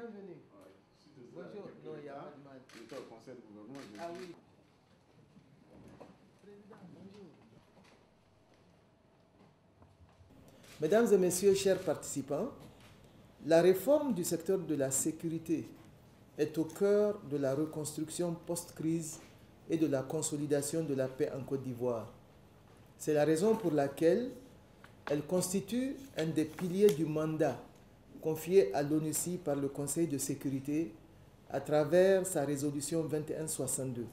bienvenue. Bonjour. Non, il n'y a pas de mal. J'étais au conseil de gouvernement. Ah oui. Président, bonjour. Mesdames et messieurs, chers participants, la réforme du secteur de la sécurité est au cœur de la reconstruction post-crise et de la consolidation de la paix en Côte d'Ivoire. C'est la raison pour laquelle elle constitue un des piliers du mandat confié à l'ONUCI par le Conseil de sécurité à travers sa résolution 2162.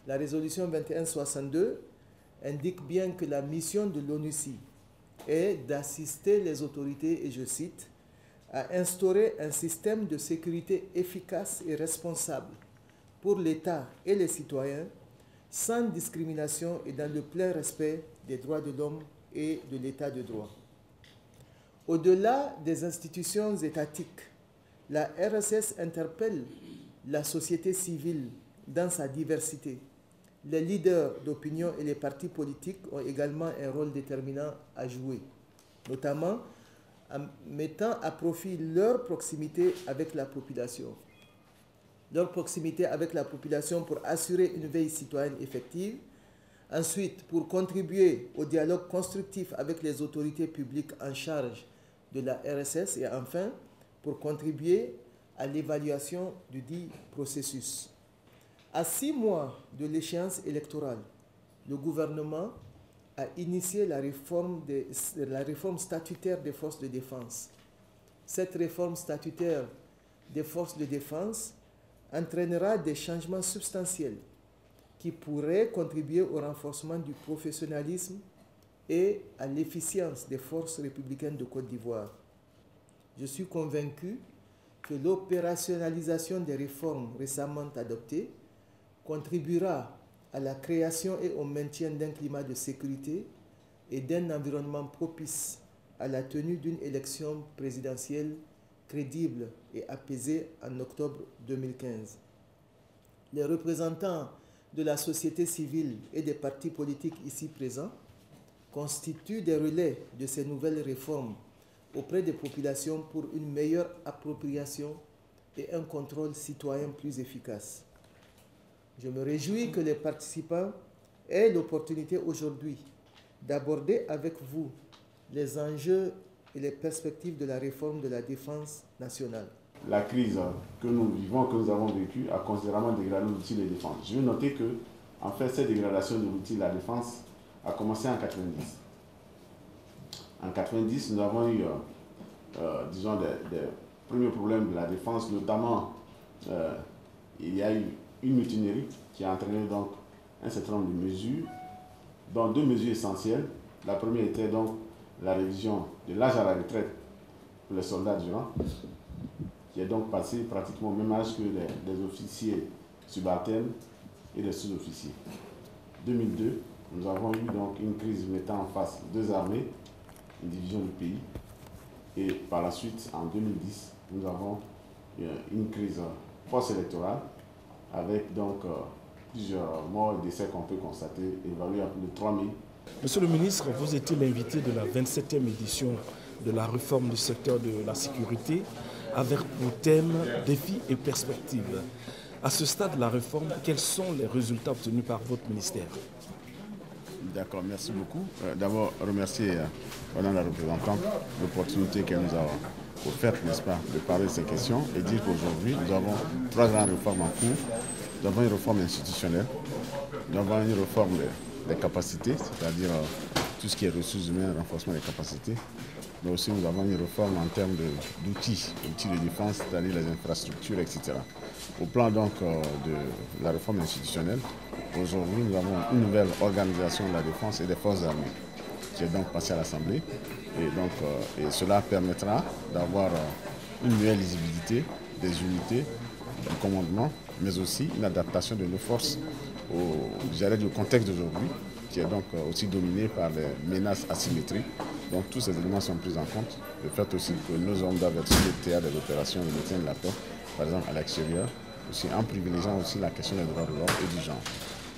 La résolution 2162 indique bien que la mission de l'ONUCI est d'assister les autorités, et je cite, à instaurer un système de sécurité efficace et responsable pour l'État et les citoyens, sans discrimination et dans le plein respect des droits de l'homme et de l'État de droit. Au-delà des institutions étatiques, la RSS interpelle la société civile dans sa diversité. Les leaders d'opinion et les partis politiques ont également un rôle déterminant à jouer, notamment en mettant à profit leur proximité avec la population. Leur proximité avec la population pour assurer une veille citoyenne effective. Ensuite, pour contribuer au dialogue constructif avec les autorités publiques en charge de la RSS. Et enfin, pour contribuer à l'évaluation du dit processus. À 6 mois de l'échéance électorale, le gouvernement a initié la réforme statutaire des forces de défense. Cette réforme statutaire des forces de défense entraînera des changements substantiels qui pourraient contribuer au renforcement du professionnalisme et à l'efficience des forces républicaines de Côte d'Ivoire. Je suis convaincu que l'opérationnalisation des réformes récemment adoptées contribuera à la création et au maintien d'un climat de sécurité et d'un environnement propice à la tenue d'une élection présidentielle crédible et apaisée en octobre 2015. Les représentants de la société civile et des partis politiques ici présents constituent des relais de ces nouvelles réformes auprès des populations pour une meilleure appropriation et un contrôle citoyen plus efficace. Je me réjouis que les participants aient l'opportunité aujourd'hui d'aborder avec vous les enjeux et les perspectives de la réforme de la défense nationale. La crise que nous vivons, que nous avons vécue, a considérablement dégradé l'outil de défense. Je veux noter que, en fait, cette dégradation de l'outil de la défense a commencé en 90. En 90, nous avons eu, disons, des premiers problèmes de la défense, notamment, il y a eu une mutinerie qui a entraîné donc un certain nombre de mesures, dont 2 mesures essentielles. La première était donc la révision de l'âge à la retraite pour les soldats durant, qui est donc passé pratiquement au même âge que les officiers subalternes et les sous-officiers. 2002, nous avons eu donc une crise mettant en face 2 armées, une division du pays, et par la suite, en 2010, nous avons une crise post-électorale avec donc plusieurs morts et décès qu'on peut constater, évalués à plus de 3 000. Monsieur le ministre, vous étiez l'invité de la 27e édition de la réforme du secteur de la sécurité avec pour thème défis et perspectives. À ce stade de la réforme, quels sont les résultats obtenus par votre ministère? D'accord, merci beaucoup. D'abord, remercier Madame la représentante l'opportunité qu'elle nous a offerte, n'est-ce pas, de parler de ces questions et dire qu'aujourd'hui, nous avons 3 grandes réformes en cours. Nous avons une réforme institutionnelle, nous avons une réforme des capacités, c'est-à-dire tout ce qui est ressources humaines, renforcement des capacités, mais aussi nous avons une réforme en termes d'outils de défense, c'est-à-dire les infrastructures, etc. Au plan donc de la réforme institutionnelle, aujourd'hui nous avons une nouvelle organisation de la défense et des forces armées qui est donc passée à l'Assemblée et cela permettra d'avoir une meilleure lisibilité des unités, du commandement, mais aussi une adaptation de nos forces au contexte d'aujourd'hui, qui est donc aussi dominé par les menaces asymétriques. Donc tous ces éléments sont pris en compte. Le fait aussi que nos hommes doivent être sur le théâtre de l'opération de maintien de la paix, par exemple à l'extérieur, aussi en privilégiant aussi la question des droits de l'homme et du genre.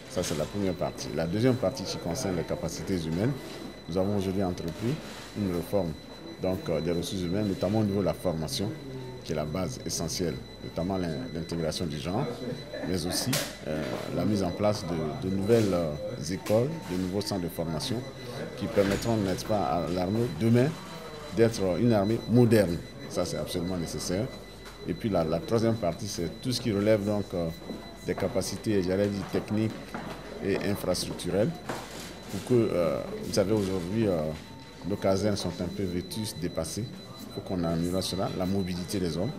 Ça, c'est la première partie. La deuxième partie qui concerne les capacités humaines, nous avons aujourd'hui entrepris une réforme donc, des ressources humaines, notamment au niveau de la formation, qui est la base essentielle, notamment l'intégration du genre, mais aussi la mise en place de nouvelles écoles, de nouveaux centres de formation qui permettront, n'est-ce pas, à l'armée demain d'être une armée moderne. Ça, c'est absolument nécessaire. Et puis la troisième partie, c'est tout ce qui relève donc des capacités, j'allais dire, techniques et infrastructurelles. Pour que, vous savez, aujourd'hui, nos casernes sont un peu vétustes, dépassées. Il faut qu'on améliore cela, la mobilité des hommes.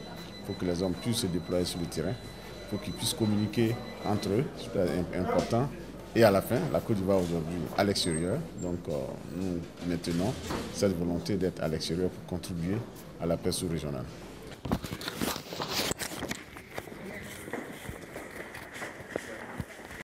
Il faut que les hommes puissent se déployer sur le terrain. Il faut qu'ils puissent communiquer entre eux, c'est important. Et à la fin, la Côte d'Ivoire aujourd'hui à l'extérieur. Donc nous maintenons cette volonté d'être à l'extérieur pour contribuer à la paix sous-régionale.